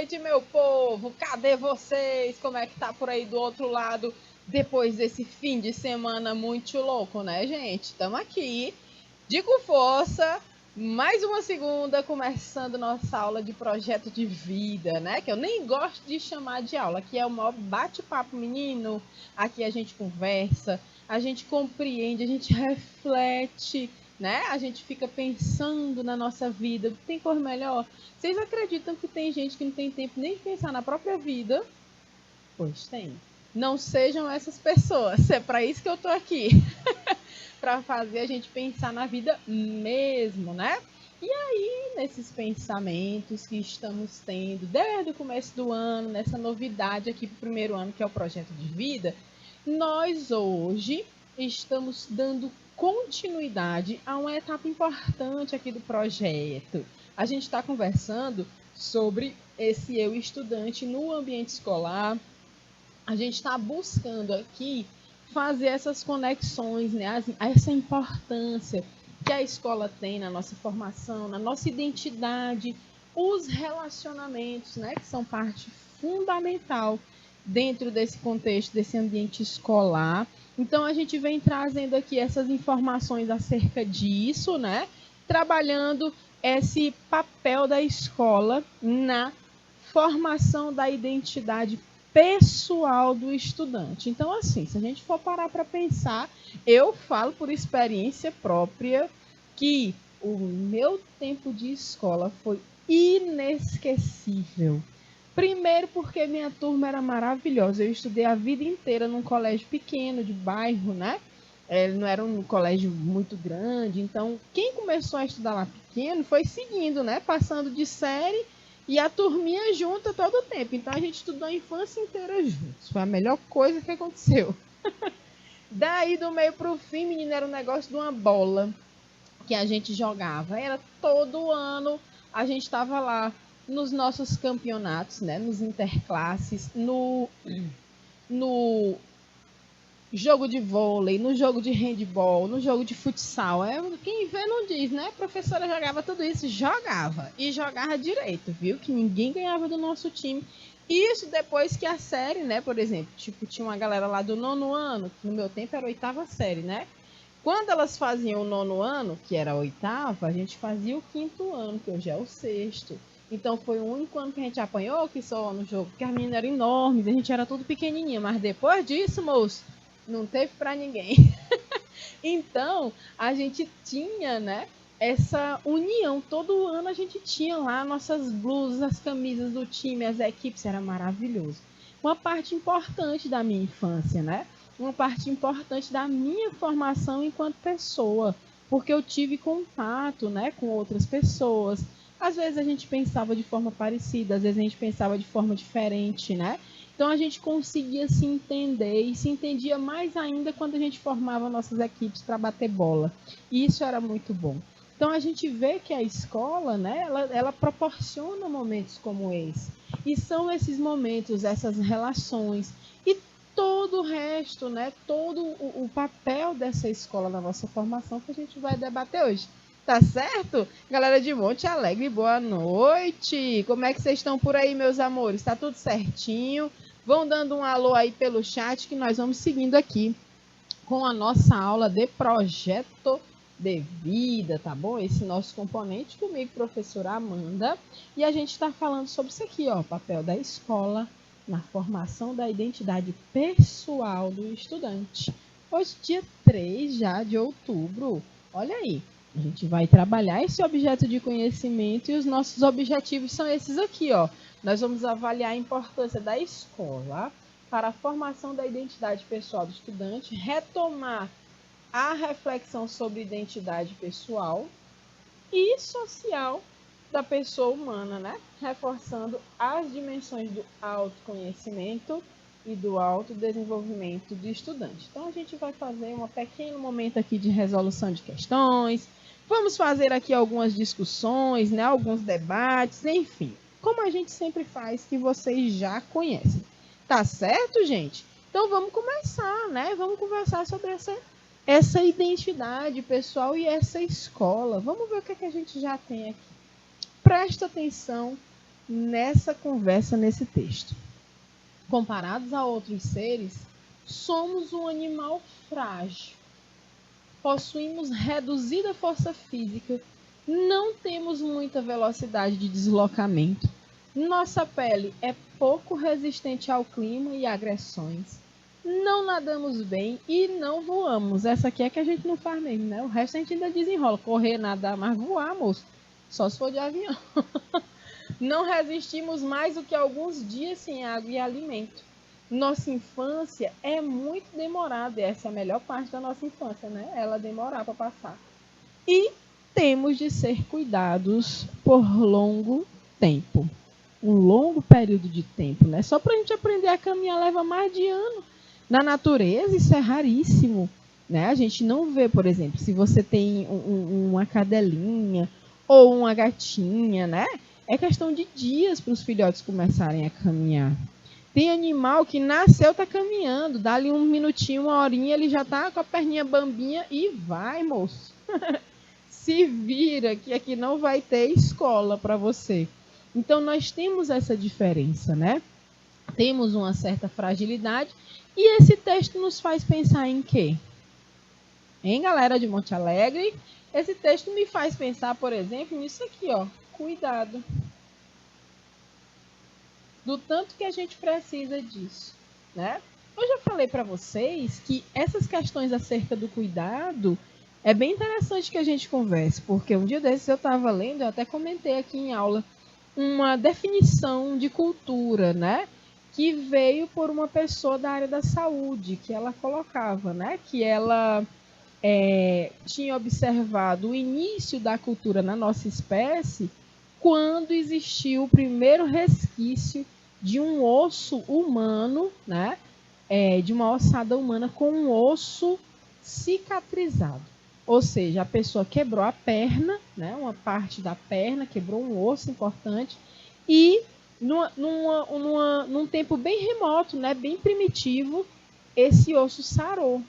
noite, meu povo! Cadê vocês? Como é que tá por aí do outro lado? Depois desse fim de semana muito louco, né, gente? Estamos aqui, de com força, mais uma segunda, começando nossa aula de projeto de vida, né? Que eu nem gosto de chamar de aula, aqui é o maior bate-papo, menino. Aqui a gente conversa, a gente compreende, a gente reflete, né? A gente fica pensando na nossa vida. Tem cor melhor? Vocês acreditam que tem gente que não tem tempo nem de pensar na própria vida? Pois tem. Não sejam essas pessoas. É para isso que eu tô aqui. Para fazer a gente pensar na vida mesmo, né? E aí, nesses pensamentos que estamos tendo desde o começo do ano, nessa novidade aqui para o primeiro ano, que é o projeto de vida, nós hoje estamos dando continuidade a uma etapa importante aqui do projeto. A gente está conversando sobre esse eu estudante no ambiente escolar. A gente está buscando aqui fazer essas conexões, né? Essa importância que a escola tem na nossa formação, na nossa identidade, os relacionamentos, né? Que são parte fundamental dentro desse contexto, desse ambiente escolar. Então, a gente vem trazendo aqui essas informações acerca disso, né? Trabalhando esse papel da escola na formação da identidade pessoal do estudante. Então, assim, se a gente for parar para pensar, eu falo por experiência própria que o meu tempo de escola foi inesquecível. Primeiro porque minha turma era maravilhosa. Eu estudei a vida inteira num colégio pequeno, de bairro, né? Não era um colégio muito grande. Então, quem começou a estudar lá pequeno foi seguindo, né? Passando de série e a turminha junta todo o tempo. Então, a gente estudou a infância inteira juntos. Foi a melhor coisa que aconteceu. Daí, do meio pro fim, menina, era um negócio de uma bola que a gente jogava. Era todo ano, a gente estava lá nos nossos campeonatos, né? Nos interclasses, no jogo de vôlei, no jogo de handball, no jogo de futsal. Quem vê não diz, né? A professora jogava tudo isso, jogava. E jogava direito, viu? Que ninguém ganhava do nosso time. Isso depois que a série, né? Por exemplo, tipo, tinha uma galera lá do 9º ano, que no meu tempo era a 8ª série, né? Quando elas faziam o 9º ano, que era a 8ª, a gente fazia o 5º ano, que hoje é o 6º. Então foi o único ano que a gente apanhou que só no jogo, porque as meninas eram enormes, a gente era tudo pequenininha. Mas depois disso, moço, não teve pra ninguém. Então, a gente tinha, né, essa união. Todo ano a gente tinha lá nossas blusas, as camisas do time, as equipes, era maravilhoso. Uma parte importante da minha infância, né? Uma parte importante da minha formação enquanto pessoa, porque eu tive contato, né, com outras pessoas. Às vezes a gente pensava de forma parecida, às vezes a gente pensava de forma diferente, né? Então a gente conseguia se entender e se entendia mais ainda quando a gente formava nossas equipes para bater bola. E isso era muito bom. Então a gente vê que a escola, né, ela proporciona momentos como esse. E são esses momentos, essas relações e todo o resto, né, todo o papel dessa escola na nossa formação que a gente vai debater hoje. Tá certo? Galera de Monte Alegre, boa noite. Como é que vocês estão por aí, meus amores? Tá tudo certinho? Vão dando um alô aí pelo chat que nós vamos seguindo aqui com a nossa aula de projeto de vida, tá bom? Esse nosso componente comigo, professora Amanda. E a gente está falando sobre isso aqui, ó, papel da escola na formação da identidade pessoal do estudante. Hoje, dia 3 já de outubro. Olha aí, a gente vai trabalhar esse objeto de conhecimento e os nossos objetivos são esses aqui, ó. Nós vamos avaliar a importância da escola para a formação da identidade pessoal do estudante, retomar a reflexão sobre identidade pessoal e social da pessoa humana, né? Reforçando as dimensões do autoconhecimento e do autodesenvolvimento do estudante. Então, a gente vai fazer um pequeno momento aqui de resolução de questões, vamos fazer aqui algumas discussões, né? Alguns debates, enfim, como a gente sempre faz, que vocês já conhecem. Tá certo, gente? Então, vamos começar, né? Vamos conversar sobre essa identidade pessoal e essa escola. Vamos ver o que a gente já tem aqui. Presta atenção nessa conversa, nesse texto. Comparados a outros seres, somos um animal frágil. Possuímos reduzida força física, não temos muita velocidade de deslocamento. Nossa pele é pouco resistente ao clima e agressões. Não nadamos bem e não voamos. Essa aqui é que a gente não faz mesmo, né? O resto a gente ainda desenrola. Correr, nadar, mas voar, moço, só se for de avião. Não resistimos mais do que alguns dias sem água e alimento. Nossa infância é muito demorada. Essa é a melhor parte da nossa infância, né? Ela demorar para passar. E temos de ser cuidados por longo tempo. Um longo período de tempo, né? Só para a gente aprender a caminhar leva mais de ano. Na natureza, isso é raríssimo, né? A gente não vê, por exemplo, se você tem uma cadelinha ou uma gatinha, né? É questão de dias para os filhotes começarem a caminhar. Tem animal que nasceu, tá caminhando, dá ali um minutinho, uma horinha, ele já tá com a perninha bambinha e vai, moço. Se vira, que aqui não vai ter escola para você. Então, nós temos essa diferença, né? Temos uma certa fragilidade. E esse texto nos faz pensar em quê? Hein, galera de Monte Alegre? Esse texto me faz pensar, por exemplo, nisso aqui, ó. Cuidado. Do tanto que a gente precisa disso, né? Eu já falei para vocês que essas questões acerca do cuidado é bem interessante que a gente converse, porque um dia desses eu estava lendo, eu até comentei aqui em aula, uma definição de cultura, né? Que veio por uma pessoa da área da saúde, que ela colocava, né? Que ela tinha observado o início da cultura na nossa espécie quando existiu o primeiro resquício de um osso humano, né? De uma ossada humana com um osso cicatrizado. Ou seja, a pessoa quebrou a perna, né? Uma parte da perna, quebrou um osso importante, e num tempo bem remoto, né? Bem primitivo, esse osso sarou.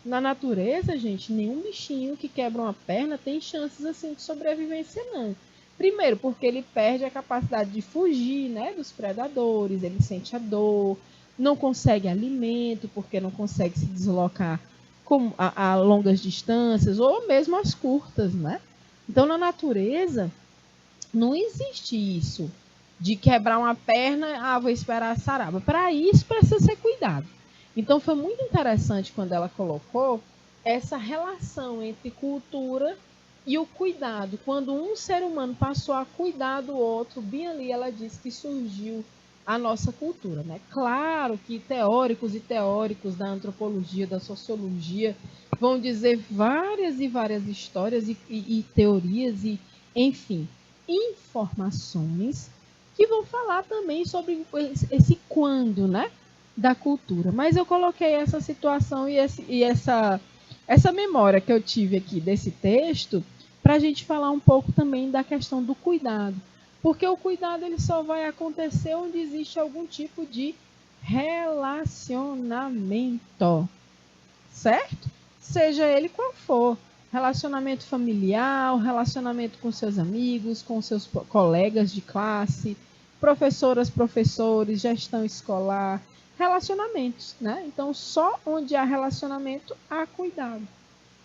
Na natureza, gente, nenhum bichinho que quebra uma perna tem chances assim de sobrevivência, não. Primeiro, porque ele perde a capacidade de fugir, né, dos predadores, ele sente a dor, não consegue alimento, porque não consegue se deslocar a longas distâncias, ou mesmo as curtas, né? Então, na natureza, não existe isso de quebrar uma perna, vou esperar a saraba. Para isso, precisa ser cuidado. Então, foi muito interessante quando ela colocou essa relação entre cultura e o cuidado. Quando um ser humano passou a cuidar do outro, bem ali ela disse que surgiu a nossa cultura, né? Claro que teóricos e teóricos da antropologia, da sociologia, vão dizer várias e várias histórias e teorias, e enfim, informações que vão falar também sobre esse quando, né? Da cultura. Mas eu coloquei essa situação e essa memória que eu tive aqui desse texto para a gente falar um pouco também da questão do cuidado. Porque o cuidado ele só vai acontecer onde existe algum tipo de relacionamento. Certo? Seja ele qual for. Relacionamento familiar, relacionamento com seus amigos, com seus colegas de classe, professoras, professores, gestão escolar, relacionamentos, né? Então, só onde há relacionamento, há cuidado.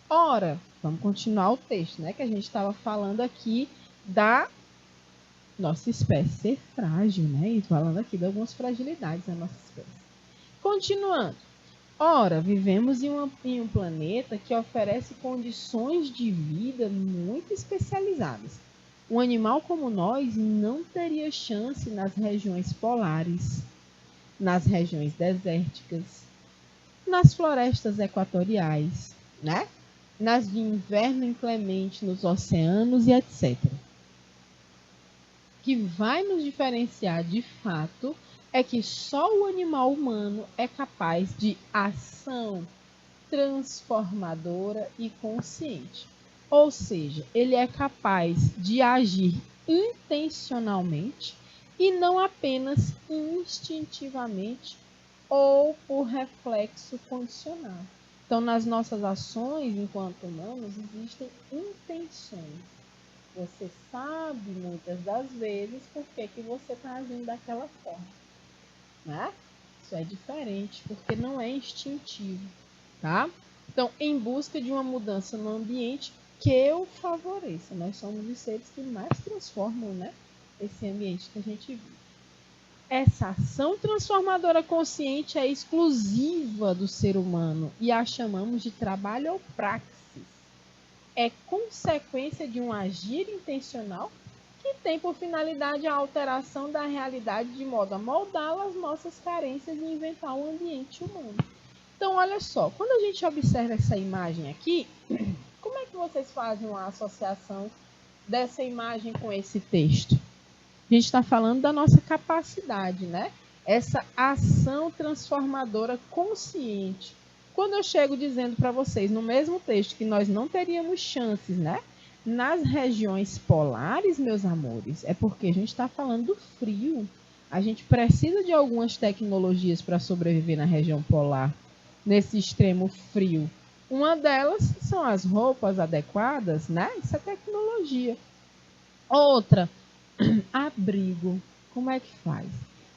Ora, vamos continuar o texto, né? Que a gente estava falando aqui da nossa espécie ser frágil, né? E falando aqui de algumas fragilidades da nossa espécie. Continuando. Ora, vivemos em um planeta que oferece condições de vida muito especializadas. Um animal como nós não teria chance nas regiões polares, nas regiões desérticas, nas florestas equatoriais, né? Nas de inverno inclemente nos oceanos e etc. O que vai nos diferenciar de fato é que só o animal humano é capaz de ação transformadora e consciente. Ou seja, ele é capaz de agir intencionalmente e não apenas instintivamente ou por reflexo condicional. Então, nas nossas ações enquanto humanos existem intenções. Você sabe muitas das vezes por que você está agindo daquela forma, né? Isso é diferente, porque não é instintivo, tá? Então, em busca de uma mudança no ambiente que o favoreça. Nós somos os seres que mais transformam, né, esse ambiente que a gente vive. Essa ação transformadora consciente é exclusiva do ser humano e a chamamos de trabalho ou praxis. É consequência de um agir intencional que tem por finalidade a alteração da realidade de modo a moldá-la às nossas carências e inventar um ambiente humano. Então, olha só, quando a gente observa essa imagem aqui, como é que vocês fazem uma associação dessa imagem com esse texto? A gente está falando da nossa capacidade, né? Essa ação transformadora consciente. Quando eu chego dizendo para vocês no mesmo texto que nós não teríamos chances, né? Nas regiões polares, meus amores, é porque a gente está falando do frio. A gente precisa de algumas tecnologias para sobreviver na região polar, nesse extremo frio. Uma delas são as roupas adequadas, né? Isso é tecnologia. Outra, abrigo. Como é que faz?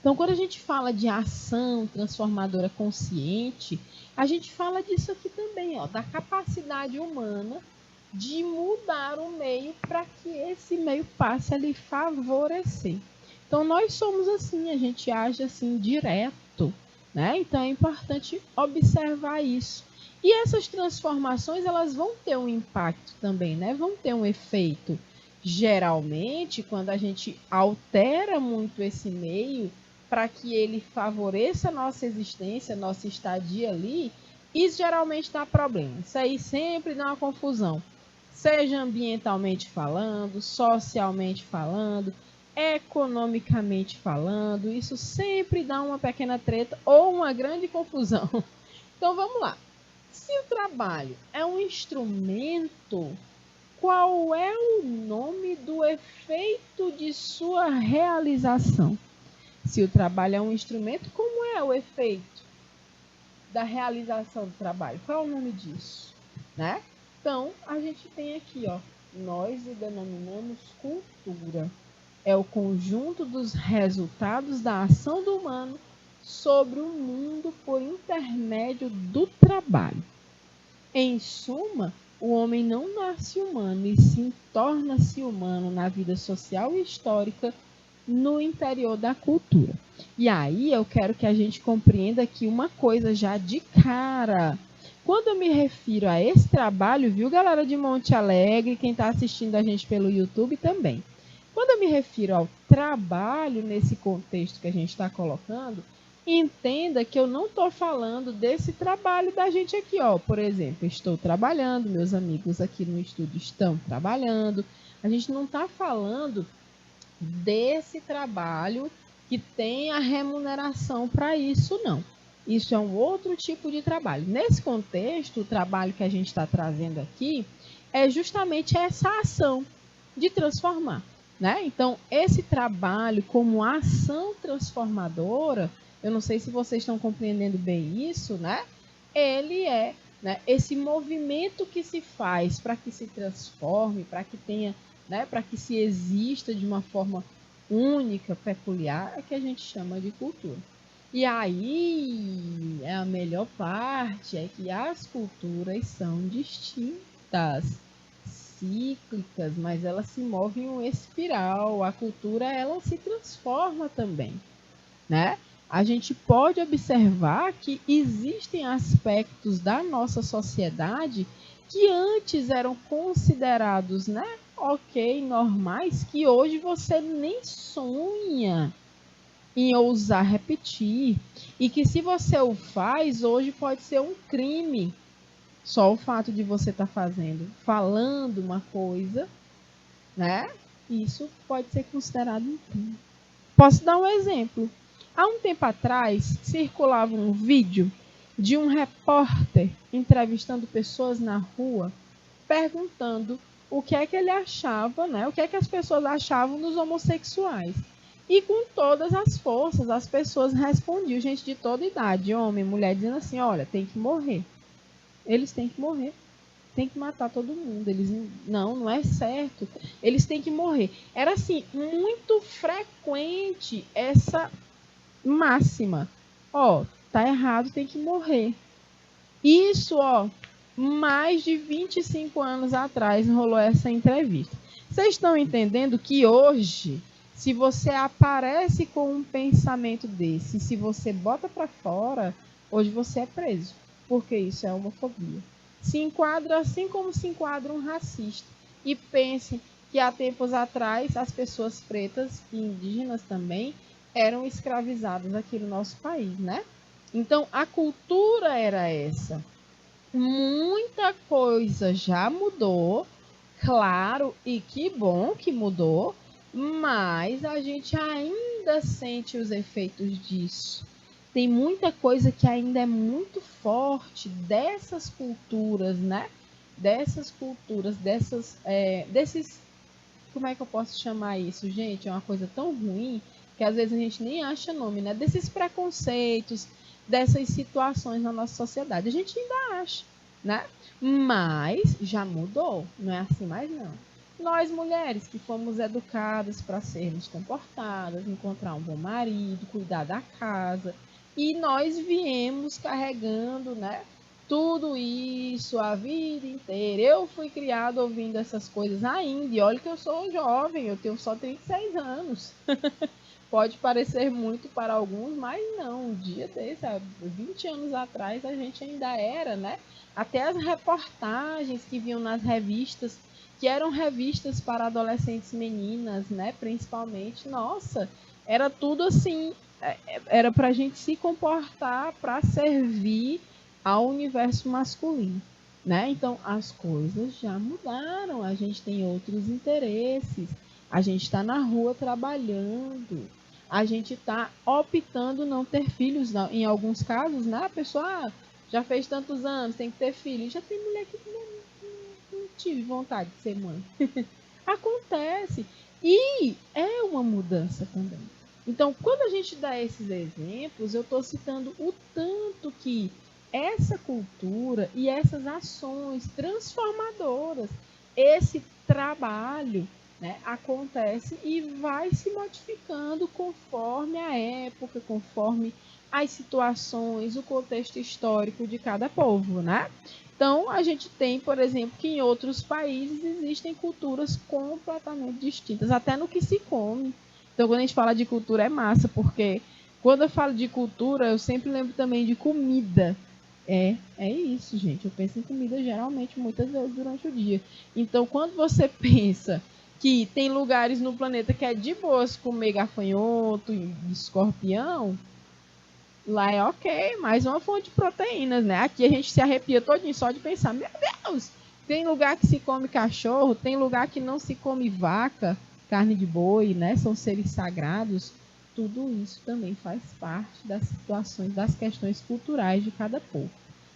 Então, quando a gente fala de ação transformadora consciente, a gente fala disso aqui também, ó, da capacidade humana de mudar o meio para que esse meio passe a lhe favorecer. Então, nós somos assim, a gente age assim direto, né? Então, é importante observar isso. E essas transformações, elas vão ter um impacto também, né? Vão ter um efeito. Geralmente, quando a gente altera muito esse meio para que ele favoreça a nossa existência, nossa estadia ali, isso geralmente dá problema. Isso aí sempre dá uma confusão. Seja ambientalmente falando, socialmente falando, economicamente falando, isso sempre dá uma pequena treta ou uma grande confusão. Então vamos lá. Se o trabalho é um instrumento, qual é o nome do efeito de sua realização? Se o trabalho é um instrumento, como é o efeito da realização do trabalho? Qual é o nome disso? Né? Então, a gente tem aqui, ó, nós o denominamos cultura. É o conjunto dos resultados da ação do humano sobre o mundo por intermédio do trabalho. Em suma, o homem não nasce humano e sim torna-se humano na vida social e histórica no interior da cultura. E aí eu quero que a gente compreenda aqui uma coisa já de cara. Quando eu me refiro a esse trabalho, viu, galera de Monte Alegre, quem está assistindo a gente pelo YouTube também. Quando eu me refiro ao trabalho nesse contexto que a gente está colocando, entenda que eu não estou falando desse trabalho da gente aqui, ó. Por exemplo, estou trabalhando, meus amigos aqui no estúdio estão trabalhando. A gente não está falando desse trabalho que tem a remuneração para isso, não. Isso é um outro tipo de trabalho. Nesse contexto, o trabalho que a gente está trazendo aqui é justamente essa ação de transformar, né? Então, esse trabalho como ação transformadora, eu não sei se vocês estão compreendendo bem isso, né? Ele é, né, esse movimento que se faz para que se transforme, para que tenha, né, para que se exista de uma forma única, peculiar, é que a gente chama de cultura. E aí, a melhor parte é que as culturas são distintas, cíclicas, mas elas se movem em uma espiral. A cultura, ela se transforma também, né? A gente pode observar que existem aspectos da nossa sociedade que antes eram considerados, né, ok, normais, que hoje você nem sonha em ousar repetir. E que se você o faz, hoje pode ser um crime. Só o fato de você estar falando uma coisa, né? Isso pode ser considerado um crime. Posso dar um exemplo. Há um tempo atrás, circulava um vídeo de um repórter entrevistando pessoas na rua, perguntando o que é que ele achava, né? O que é que as pessoas achavam dos homossexuais. E com todas as forças, as pessoas respondiam, gente de toda idade, homem, mulher, dizendo assim, olha, tem que morrer. Eles têm que morrer. tem que matar todo mundo. Eles não é certo. Eles têm que morrer. Era assim, muito frequente essa máxima. Ó, tá errado, tem que morrer. Isso, ó, mais de 25 anos atrás rolou essa entrevista. Vocês estão entendendo que hoje, se você aparece com um pensamento desse, se você bota para fora, hoje você é preso, porque isso é homofobia. Se enquadra assim como se enquadra um racista. E pense que há tempos atrás as pessoas pretas e indígenas também eram escravizadas aqui no nosso país, né? Então a cultura era essa. Muita coisa já mudou, claro, e que bom que mudou, mas a gente ainda sente os efeitos disso. Tem muita coisa que ainda é muito forte dessas culturas, né? Dessas culturas, desses. Como é que eu posso chamar isso, gente? É uma coisa tão ruim que às vezes a gente nem acha nome, né? Desses preconceitos, dessas situações na nossa sociedade. A gente ainda acha, né? Mas já mudou, não é assim mais não. Nós mulheres que fomos educadas para sermos comportadas, encontrar um bom marido, cuidar da casa, e nós viemos carregando, né? Tudo isso a vida inteira. Eu fui criada ouvindo essas coisas ainda. E olha que eu sou jovem, eu tenho só 36 anos. Pode parecer muito para alguns, mas não. Um dia desse, há 20 anos atrás, a gente ainda era, né? Até as reportagens que vinham nas revistas, que eram revistas para adolescentes meninas, né? Principalmente, nossa, era tudo assim. Era para a gente se comportar para servir ao universo masculino, né? Então as coisas já mudaram, a gente tem outros interesses, a gente está na rua trabalhando, a gente está optando não ter filhos, não. Em alguns casos, né? A pessoa já fez tantos anos, tem que ter filho, já tem mulher que não tive vontade de ser mãe. Acontece. E é uma mudança também. Então, quando a gente dá esses exemplos, eu estou citando o tanto que essa cultura e essas ações transformadoras, esse trabalho, né, acontece e vai se modificando conforme a época, conforme as situações, o contexto histórico de cada povo, né? Então, a gente tem, por exemplo, que em outros países existem culturas completamente distintas, até no que se come. Então, quando a gente fala de cultura, é massa, porque quando eu falo de cultura, eu sempre lembro também de comida. É isso, gente. Eu penso em comida geralmente muitas vezes durante o dia. Então, quando você pensa que tem lugares no planeta que é de boas comer gafanhoto e escorpião, lá é ok, mais uma fonte de proteínas, né? Aqui a gente se arrepia todinho só de pensar, meu Deus, tem lugar que se come cachorro, tem lugar que não se come vaca, carne de boi, né? São seres sagrados. Tudo isso também faz parte das situações, das questões culturais de cada povo,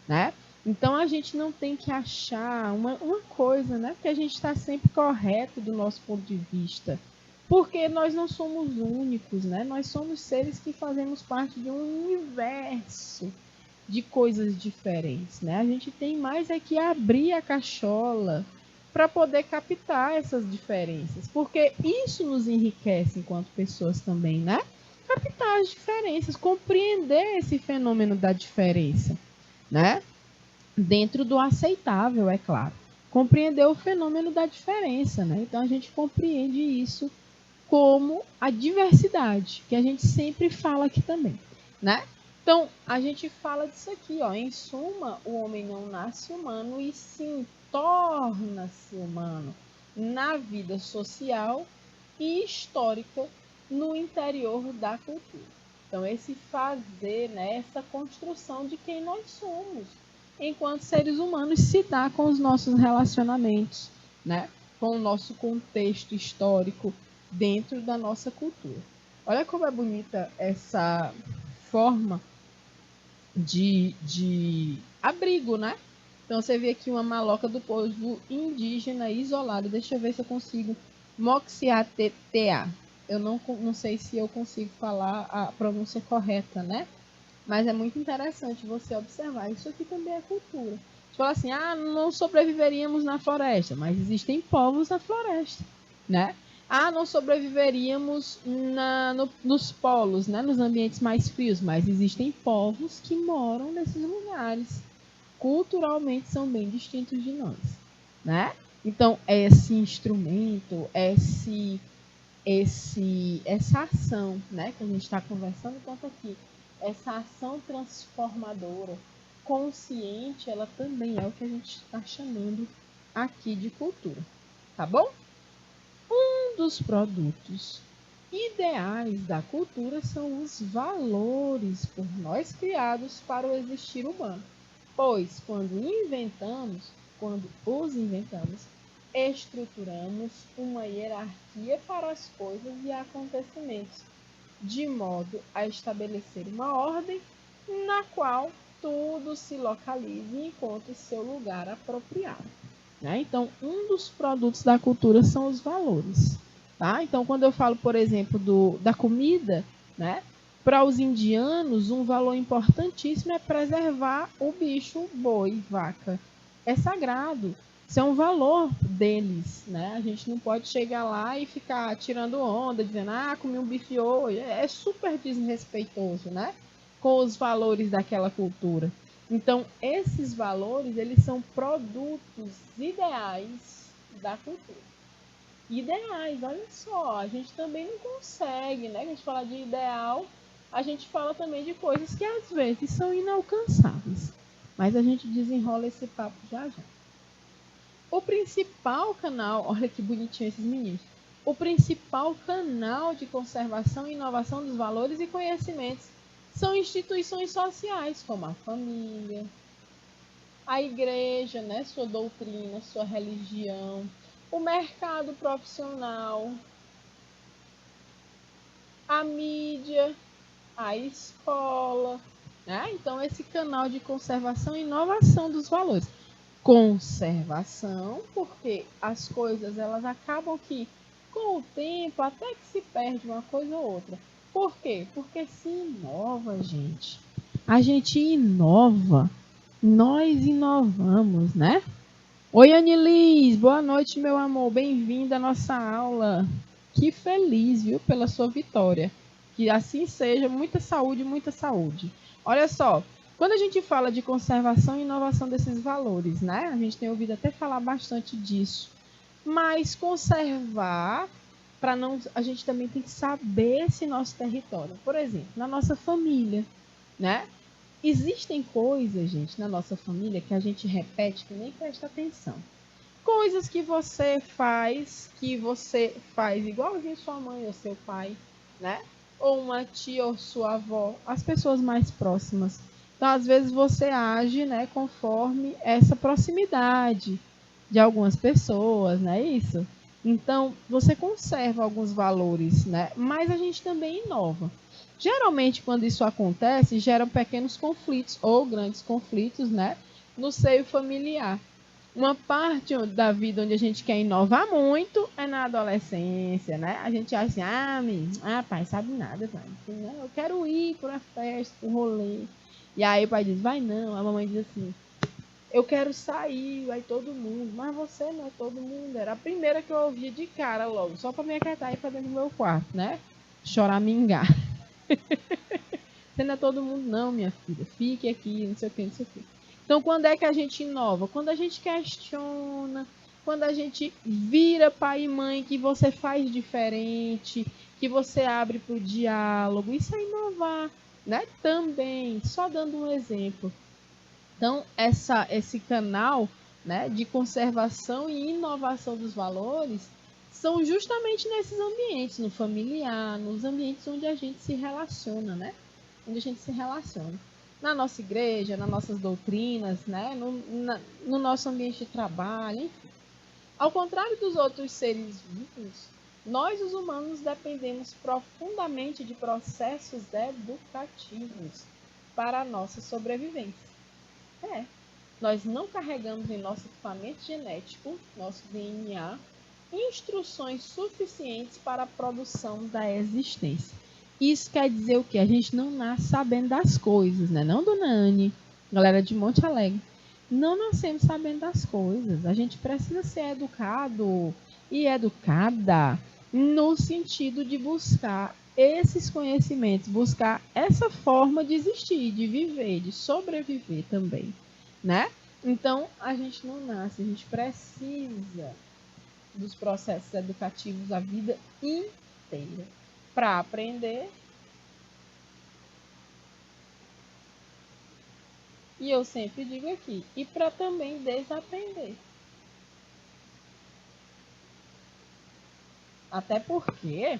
né? Então a gente não tem que achar uma coisa, né? Que a gente está sempre correto do nosso ponto de vista. Porque nós não somos únicos, né? Nós somos seres que fazemos parte de um universo de coisas diferentes, né? A gente tem mais é que abrir a cachola para poder captar essas diferenças, porque isso nos enriquece enquanto pessoas também, né? Captar as diferenças, compreender esse fenômeno da diferença, né? Dentro do aceitável, é claro. Compreender o fenômeno da diferença, né? Então a gente compreende isso como a diversidade, que a gente sempre fala aqui também, né? Então, a gente fala disso aqui, ó. Em suma, o homem não nasce humano e sim torna-se humano na vida social e histórica no interior da cultura. Então, esse fazer, né, essa construção de quem nós somos enquanto seres humanos se dá com os nossos relacionamentos, né, com o nosso contexto histórico dentro da nossa cultura. Olha como é bonita essa forma de abrigo, né? Então você vê aqui uma maloca do povo indígena isolado. Deixa eu ver se eu consigo. Moxiatetea. Eu não sei se eu consigo falar a pronúncia correta, né? Mas é muito interessante você observar. Isso aqui também é cultura. Você fala assim, não sobreviveríamos na floresta, mas existem povos na floresta, né? Não sobreviveríamos nos polos, né? Nos ambientes mais frios, mas existem povos que moram nesses lugares. Culturalmente são bem distintos de nós, né? Então, esse instrumento, essa ação, né, que a gente está conversando tanto aqui, essa ação transformadora, consciente, ela também é o que a gente está chamando aqui de cultura, tá bom? Um dos produtos ideais da cultura são os valores por nós criados para o existir humano, pois quando os inventamos, estruturamos uma hierarquia para as coisas e acontecimentos, de modo a estabelecer uma ordem na qual tudo se localize e encontre seu lugar apropriado. Né? Então, um dos produtos da cultura são os valores. Tá? Então, quando eu falo, por exemplo, da comida, né? Para os indianos, um valor importantíssimo é preservar o bicho, boi, vaca. É sagrado. Isso é um valor deles, né? A gente não pode chegar lá e ficar tirando onda, dizendo, comi um bife hoje. É super desrespeitoso, né? Com os valores daquela cultura. Então, esses valores, eles são produtos ideais da cultura. Ideais, olha só, a gente também não consegue, né? A gente fala de ideal, a gente fala também de coisas que às vezes são inalcançáveis. Mas a gente desenrola esse papo já já. O principal canal, olha que bonitinho esses meninos. O principal canal de conservação e inovação dos valores e conhecimentos são instituições sociais, como a família, a igreja, né, sua doutrina, sua religião, o mercado profissional, a mídia, a escola, né? Então, esse canal de conservação e inovação dos valores. Conservação, porque as coisas elas acabam que, com o tempo, até que se perde uma coisa ou outra. Por quê? Porque se inova, gente. A gente inova. Nós inovamos, né? Oi, Anilis. Boa noite, meu amor. Bem-vinda à nossa aula. Que feliz, viu, pela sua vitória. Que assim seja. Muita saúde, muita saúde. Olha só, quando a gente fala de conservação e inovação desses valores, né? A gente tem ouvido até falar bastante disso. Mas conservar, para não, a gente também tem que saber esse nosso território. Por exemplo, na nossa família, né? Existem coisas, gente, na nossa família que a gente repete que nem presta atenção. Coisas que você faz igualzinho sua mãe ou seu pai, né? Ou uma tia ou sua avó, as pessoas mais próximas. Então, às vezes você age, né, conforme essa proximidade de algumas pessoas, não é isso? Então, você conserva alguns valores, né? Mas a gente também inova. Geralmente, quando isso acontece, geram pequenos conflitos ou grandes conflitos, né, no seio familiar. Uma parte da vida onde a gente quer inovar muito é na adolescência, né? A gente acha assim, pai, sabe nada, pai. Eu quero ir para uma festa, para um rolê. E aí o pai diz, vai não. A mamãe diz assim, eu quero sair, vai todo mundo. Mas você não é todo mundo. Era a primeira que eu ouvi de cara logo, só para me aquietar e ir para dentro do meu quarto, né? Choramingar. Você não é todo mundo, não, minha filha. Fique aqui, não sei o que, não sei o que. Então, quando é que a gente inova? Quando a gente questiona, quando a gente vira pai e mãe, que você faz diferente, que você abre para o diálogo. Isso é inovar, né? Também, só dando um exemplo. Então, esse canal, né, de conservação e inovação dos valores são justamente nesses ambientes, no familiar, nos ambientes onde a gente se relaciona, né? Onde a gente se relaciona. Na nossa igreja, nas nossas doutrinas, né? No nosso ambiente de trabalho, enfim. Ao contrário dos outros seres vivos, nós, os humanos, dependemos profundamente de processos educativos para a nossa sobrevivência. Nós não carregamos em nosso equipamento genético, nosso DNA, instruções suficientes para a produção da existência. Isso quer dizer o quê? A gente não nasce sabendo das coisas, né? Não, dona Anne, galera de Monte Alegre. não nascemos sabendo das coisas. A gente precisa ser educado e educada no sentido de buscar esses conhecimentos, buscar essa forma de existir, de viver, de sobreviver também, né? Então, a gente não nasce, a gente precisa dos processos educativos a vida inteira para aprender. E eu sempre digo aqui, e para também desaprender. Até porque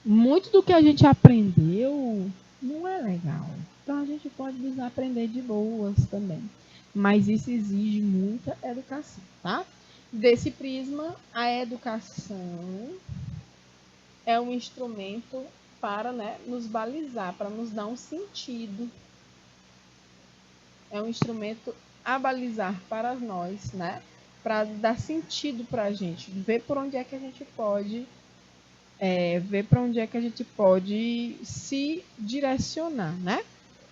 muito do que a gente aprendeu não é legal. Então a gente pode desaprender de boas também. Mas isso exige muita educação, tá? Desse prisma, a educação é um instrumento para, né, nos balizar, para nos dar um sentido. É um instrumento a balizar para nós, né? Para dar sentido para a gente, ver por onde é que a gente pode ver para onde é que a gente pode se direcionar, né?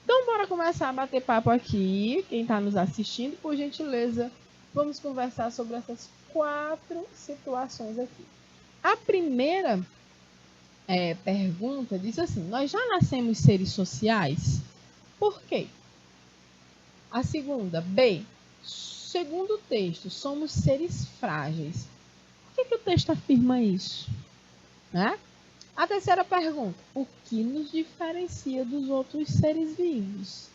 Então, bora começar a bater papo aqui. Quem está nos assistindo, por gentileza, vamos conversar sobre essas 4 situações aqui. A primeira pergunta diz assim: nós já nascemos seres sociais? Por quê? A segunda, B. Segundo o texto, somos seres frágeis. Por que o texto afirma isso? Né? A terceira pergunta: o que nos diferencia dos outros seres vivos?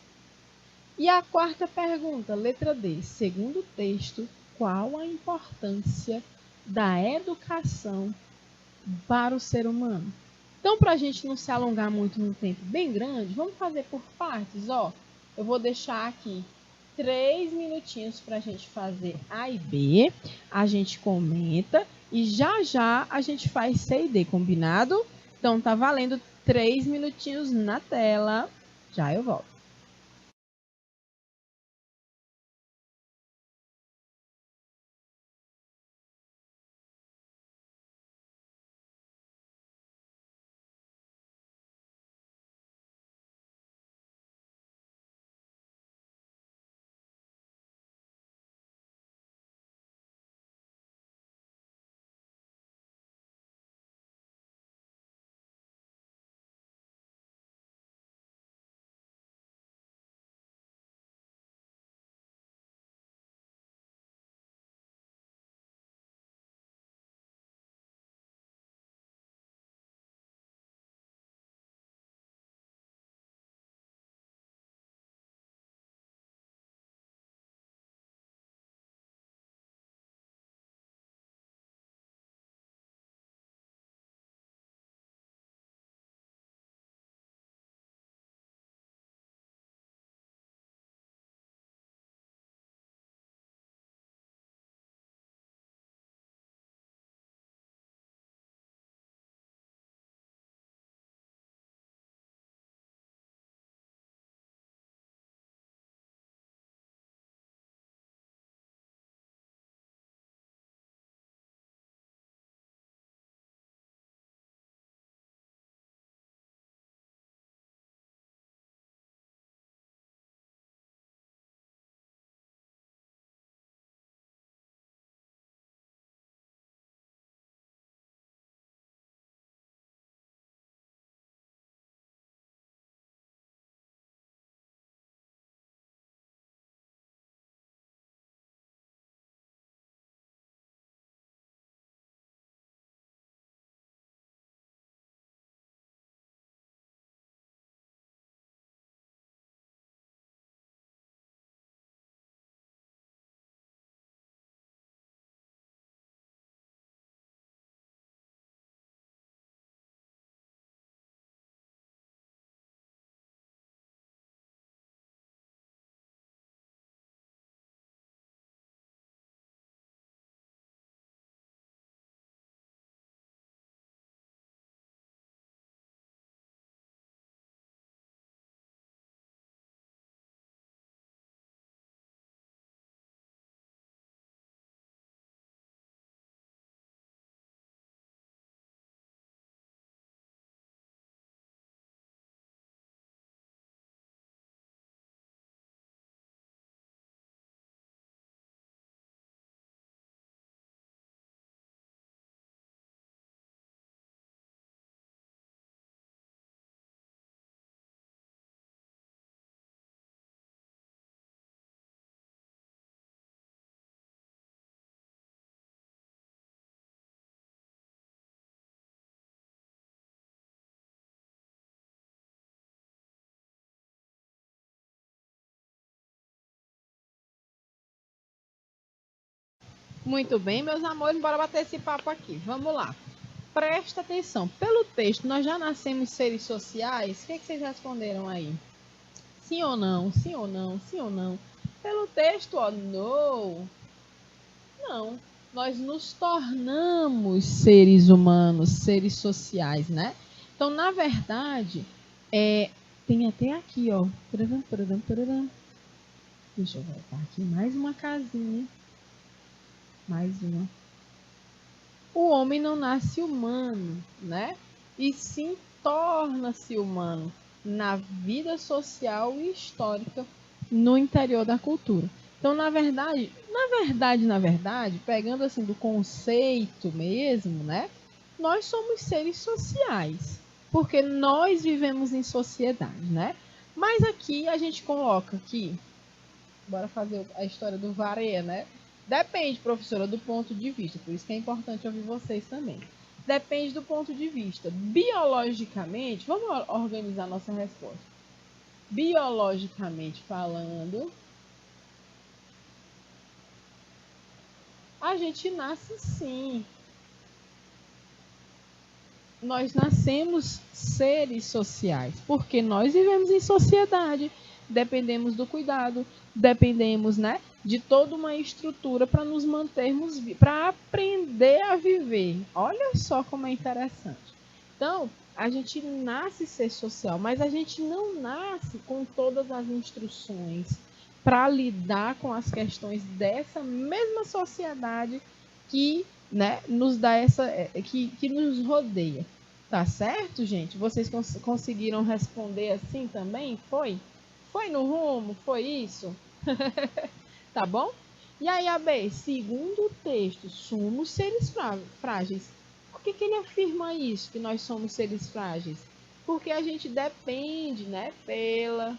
E a quarta pergunta, letra D, segundo o texto, qual a importância da educação para o ser humano? Então, para a gente não se alongar muito num tempo bem grande, vamos fazer por partes, ó. Eu vou deixar aqui 3 minutinhos para a gente fazer A e B, a gente comenta e já já a gente faz C e D, combinado? Então tá valendo 3 minutinhos na tela. Já eu volto. Muito bem, meus amores, bora bater esse papo aqui. Vamos lá. Presta atenção. Pelo texto, nós já nascemos seres sociais? O que vocês responderam aí? Sim ou não? Sim ou não? Sim ou não? Pelo texto, ó, no. Não. Nós nos tornamos seres humanos, seres sociais, né? Então, na verdade, tem até aqui, ó. Deixa eu voltar aqui. Mais uma casinha. Mais uma. O homem não nasce humano, né? E sim torna-se humano na vida social e histórica no interior da cultura. Então, na verdade, pegando assim do conceito mesmo, né? Nós somos seres sociais, porque nós vivemos em sociedade, né? Mas aqui a gente coloca aqui, bora fazer a história do Vareia, né? Depende, professora, do ponto de vista, por isso que é importante ouvir vocês também. Depende do ponto de vista. Biologicamente, vamos organizar nossa resposta. Biologicamente falando, a gente nasce sim. Nós nascemos seres sociais, porque nós vivemos em sociedade, dependemos do cuidado, dependemos, né, de toda uma estrutura para nos mantermos, para aprender a viver. Olha só como é interessante. Então, a gente nasce ser social, mas a gente não nasce com todas as instruções para lidar com as questões dessa mesma sociedade que, né, nos dá que nos rodeia. Tá certo, gente? Vocês conseguiram responder assim também? Foi? Foi no rumo? Foi isso? Tá bom? E aí, AB, segundo o texto, somos seres frágeis. Por que ele afirma isso, que nós somos seres frágeis? Porque a gente depende, né, pela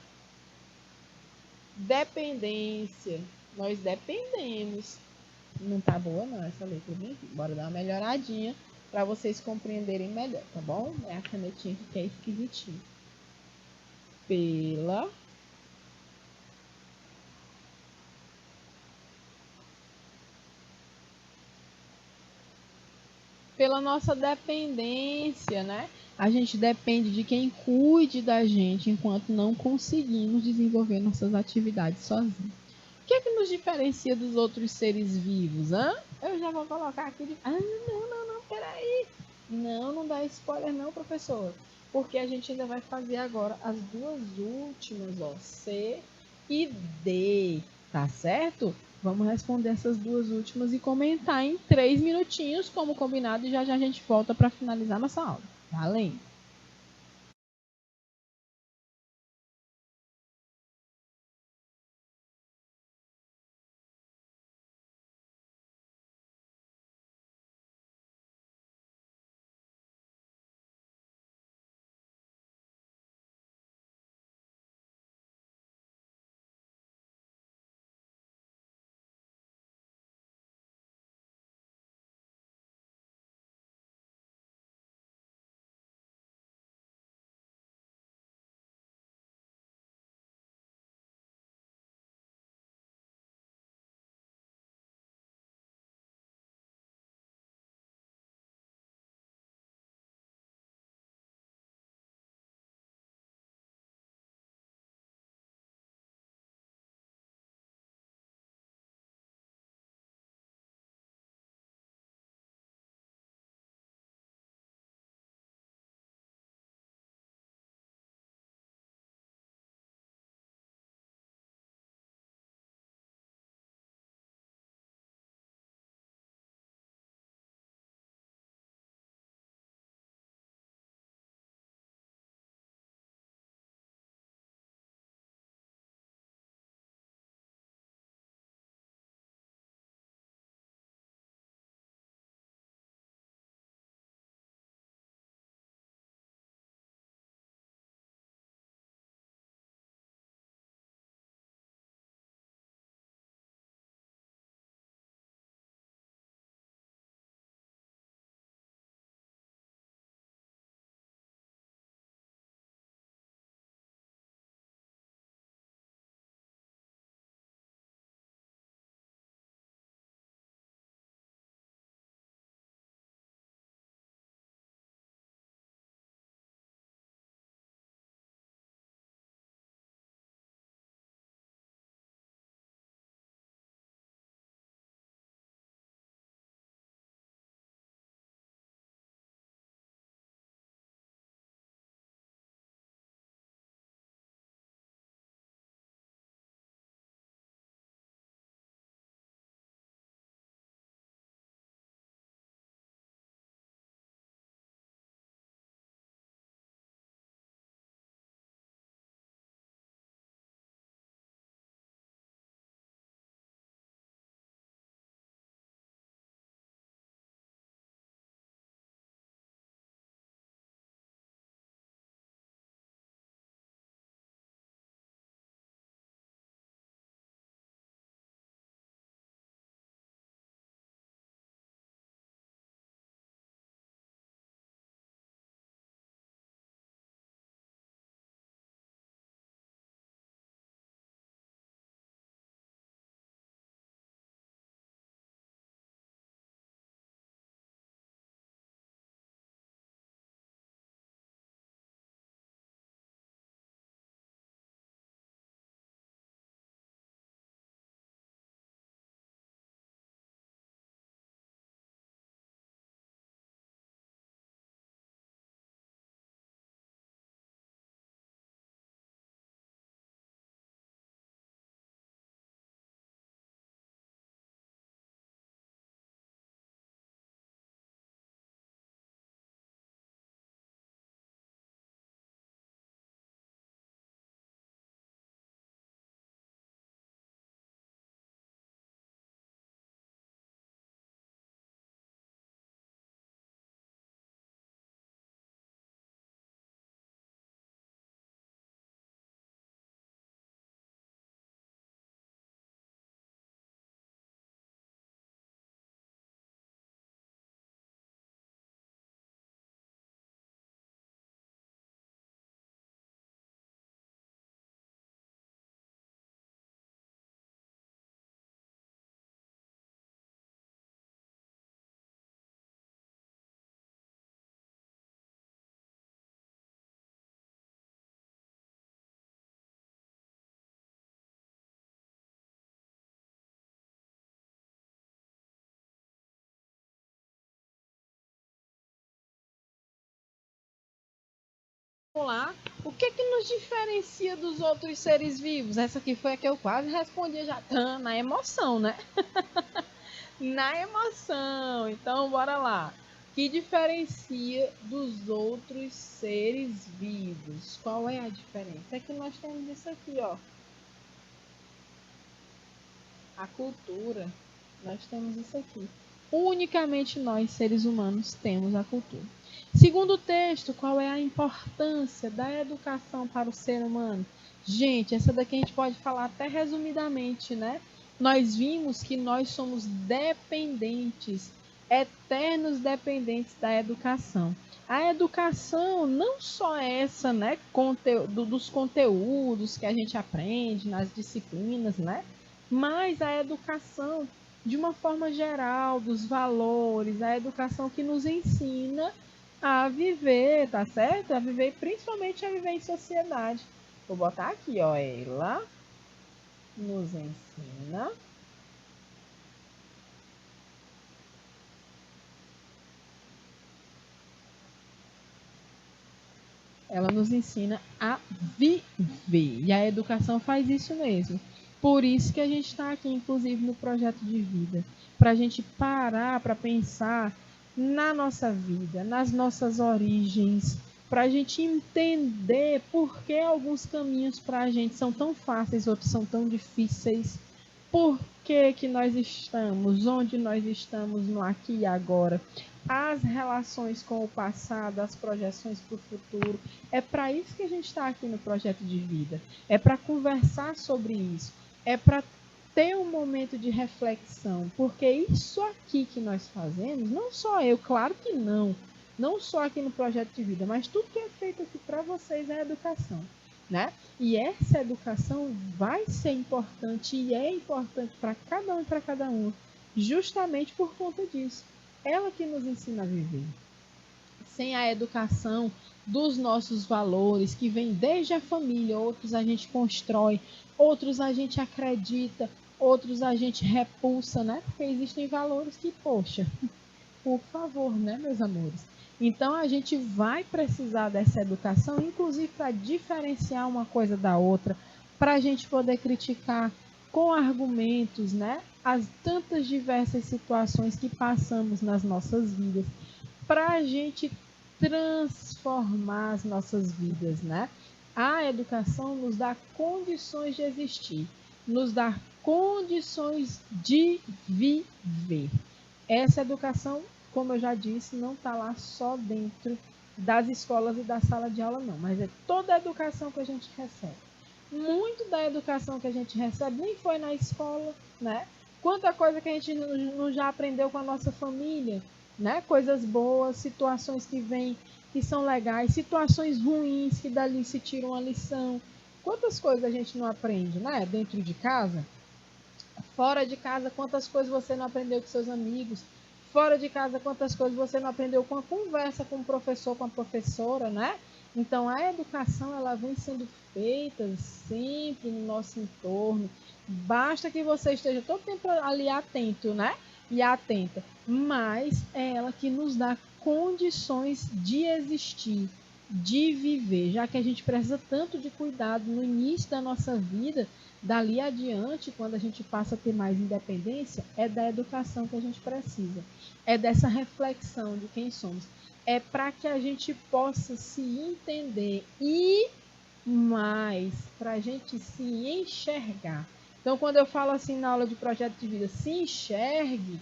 dependência. Nós dependemos. Não tá boa não essa letra bem aqui. Bora dar uma melhoradinha para vocês compreenderem melhor, tá bom? É a canetinha que é esquisitinha. Pela nossa dependência, né? A gente depende de quem cuide da gente enquanto não conseguimos desenvolver nossas atividades sozinhos. O que é que nos diferencia dos outros seres vivos? Hã? Eu já vou colocar aqui. Não, peraí. Não dá spoiler não, professor. Porque a gente ainda vai fazer agora as duas últimas, ó, C e D, tá certo? Vamos responder essas duas últimas e comentar em 3 minutinhos, como combinado, e já a gente volta para finalizar nossa aula. Valeu! vamos lá. O que que nos diferencia dos outros seres vivos? Essa aqui foi a que eu quase respondi já. Na emoção, né? Na emoção. Então, bora lá. Que diferencia dos outros seres vivos? Qual é a diferença? É que nós temos isso aqui, ó. A cultura. Nós temos isso aqui. Unicamente nós, seres humanos, temos a cultura. Segundo o texto, qual é a importância da educação para o ser humano? Gente, essa daqui a gente pode falar até resumidamente, né? Nós vimos que nós somos dependentes, eternos dependentes da educação. A educação, não só essa, né, dos conteúdos que a gente aprende nas disciplinas, né? Mas a educação de uma forma geral, dos valores, a educação que nos ensina a viver, tá certo? A viver, principalmente a viver em sociedade. Vou botar aqui, ó, ela nos ensina a viver. E a educação faz isso mesmo. Por isso que a gente está aqui, inclusive, no projeto de vida. Para a gente parar para pensar na nossa vida, nas nossas origens, para a gente entender por que alguns caminhos para a gente são tão fáceis, outros são tão difíceis. Por que nós estamos, onde nós estamos no aqui e agora. As relações com o passado, as projeções para o futuro. É para isso que a gente está aqui no projeto de vida. É para conversar sobre isso. É para ter um momento de reflexão. Porque isso aqui que nós fazemos, não só eu, claro que não. Não só aqui no projeto de vida, mas tudo que é feito aqui para vocês é educação. Né? E essa educação vai ser importante e é importante para cada um e para cada uma, justamente por conta disso. Ela que nos ensina a viver. Sem a educação dos nossos valores, que vem desde a família, outros a gente constrói, outros a gente acredita, outros a gente repulsa, né? Porque existem valores que, poxa, por favor, né, meus amores? Então a gente vai precisar dessa educação, inclusive para diferenciar uma coisa da outra, para a gente poder criticar com argumentos, né, as tantas diversas situações que passamos nas nossas vidas, para a gente transformar as nossas vidas, né? A educação nos dá condições de existir, nos dá condições de viver. Essa educação, como eu já disse, não está lá só dentro das escolas e da sala de aula, não, mas é toda a educação que a gente recebe. Muito da educação que a gente recebe nem foi na escola, né? Quanta coisa que a gente não já aprendeu com a nossa família, né? Coisas boas, situações que vêm, que são legais, situações ruins que dali se tira uma lição. Quantas coisas a gente não aprende, né? Dentro de casa, fora de casa, quantas coisas você não aprendeu com seus amigos, fora de casa, quantas coisas você não aprendeu com a conversa com o professor, com a professora, né? Então, a educação, ela vem sendo feita sempre no nosso entorno. Basta que você esteja todo tempo ali atento, né? E atenta. Mas é ela que nos dá condições de existir, de viver, já que a gente precisa tanto de cuidado no início da nossa vida. Dali adiante, quando a gente passa a ter mais independência, é da educação que a gente precisa. É dessa reflexão de quem somos. É para que a gente possa se entender e mais, para a gente se enxergar. Então, quando eu falo assim na aula de projeto de vida, se enxergue,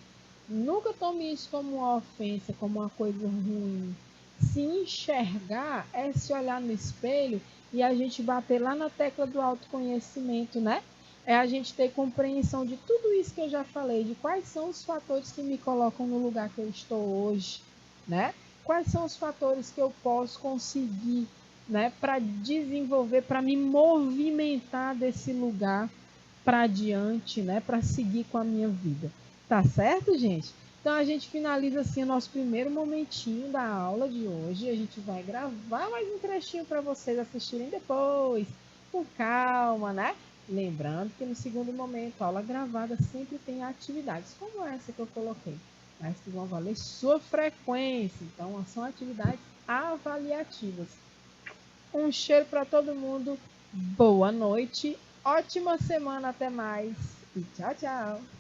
nunca tome isso como uma ofensa, como uma coisa ruim. Se enxergar é se olhar no espelho e a gente bater lá na tecla do autoconhecimento, né? É a gente ter compreensão de tudo isso que eu já falei, de quais são os fatores que me colocam no lugar que eu estou hoje, né? Quais são os fatores que eu posso conseguir, né, para desenvolver, para me movimentar desse lugar para adiante, né, para seguir com a minha vida. Tá certo, gente? Então a gente finaliza assim o nosso primeiro momentinho da aula de hoje. A gente vai gravar mais um trechinho para vocês assistirem depois, com calma, né? Lembrando que no segundo momento, a aula gravada sempre tem atividades como essa que eu coloquei, mas que vão valer sua frequência. Então, são atividades avaliativas. Um cheiro para todo mundo. Boa noite. Ótima semana. Até mais. E tchau, tchau.